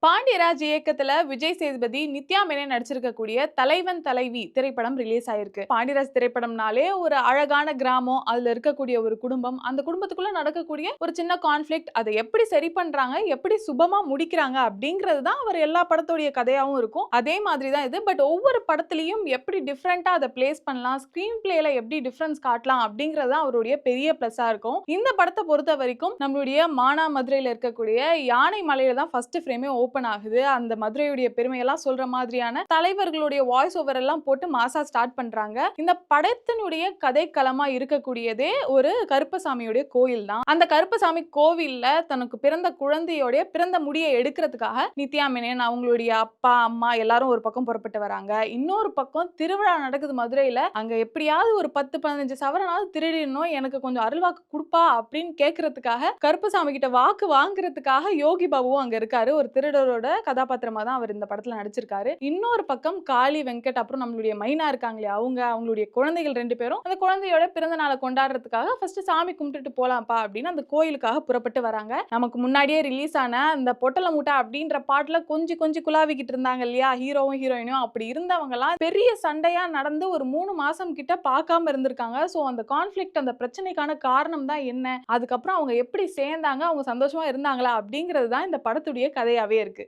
பாண்டியராஜ் இயக்கத்துல விஜய் சேதுபதி, நித்யா மேனன் நடிச்சிருக்கக்கூடிய தலைவன் தலைவி திரைப்படம் ரிலீஸ் ஆயிருக்கு. பாண்டியராஜ் திரைப்படம்னாலே ஒரு அழகான கிராமம், அதுல இருக்கக்கூடிய ஒரு குடும்பம், அந்த குடும்பத்துக்குள்ள நடக்கக்கூடிய ஒரு சின்ன கான்ஃப்ளிக்ட், அதை எப்படி சரி பண்றாங்க, எப்படி சுபமா முடிக்கிறாங்க அப்படிங்கிறது தான் அவர் எல்லா படத்தோடைய கதையாவும் இருக்கும். அதே மாதிரி தான் இது. பட் ஒவ்வொரு படத்துலயும் எப்படி டிஃப்ரெண்டா அதை பிளேஸ் பண்ணலாம், ஸ்கிரீன் பிளேல எப்படி டிஃபரன்ஸ் காட்டலாம் அப்படிங்கிறது தான் அவருடைய பெரிய பிளஸ்ஸா இருக்கும். இந்த படத்தை பொறுத்த வரைக்கும் நம்மளுடைய மானாமதுரையில இருக்கக்கூடிய யானை மலையில தான் ஃபர்ஸ்ட் ஃப்ரேமே ஓப்பன் ஆகுது. அந்த மதுரையுடைய பெருமையெல்லாம் சொல்ற மாதிரியான தலைவர்களுடைய வாய்ஸ் ஓவர் எல்லாம் போட்டு மாசா ஸ்டார்ட் பண்றாங்க. இந்த படத்தினுடைய கதைக்களமா இருக்கக்கூடியதே ஒரு கருப்பசாமியுடைய கோயில் தான். அந்த கருப்பசாமி கோவில்ல தனக்கு பிறந்த குழந்தையோட பிறந்த முடியை எடுக்கிறதுக்காக நித்யா மேனன் அவங்களுடைய அப்பா அம்மா எல்லாரும் ஒரு பக்கம் புறப்பட்டு வராங்க. இன்னொரு பக்கம் திருவிழா நடக்குது மதுரையில. அங்க எப்படியாவது ஒரு 10-15 சவரனாவது திருடிடணும், எனக்கு கொஞ்சம் அருள்வாக்கு கொடுப்பா அப்படின்னு கேட்கறதுக்காக கருப்பசாமி கிட்ட வாக்கு வாங்குறதுக்காக யோகி பாபுவும் அங்க இருக்காரு. ஒரு திருடரோட கதாபாத்திரமா தான் அவர் இந்த படத்துல நடிச்சிருக்காரு. இன்னொரு பக்கம் காளி வெங்கட் அப்புறம் நம்மளுடைய மைனா இருக்காங்களே அவங்களுடைய குழந்தைகள் 2 பேரும் அந்த குழந்தையோட பிறந்த நாளை கொண்டாடுறதுக்காக ஃபர்ஸ்ட் சாமி கும்பிட்டுட்டு போலாம்ப்பா அப்படின்னு அந்த கோயிலுக்காக புறப்பட்டு வராங்க. நமக்கு முன்னாடியே ரிலீஸ் ஆன அந்த பொட்டல மூட்டை அப்படின்ற பாட்டுல கொஞ்சம் கொஞ்சம் குலாவிக்கிட்டு இருந்தாங்க இல்லையா ஹீரோவும் ஹீரோயினும். அப்படி இருந்தவங்க எல்லாம் பெரிய சண்டையா நடந்து ஒரு 3 மாசம் கிட்ட பார்க்காம இருந்திருக்காங்க. சோ அந்த கான்ஃப்ளிக்ட், அந்த பிரச்சனைக்கான காரணம் தான் என்ன, அதுக்கப்புறம் அவங்க எப்படி சேர்ந்தாங்க, அவங்க சந்தோஷமா இருந்தாங்களா அப்படிங்கிறது தான் இந்த படத்துடைய கதையாவே இருக்கு.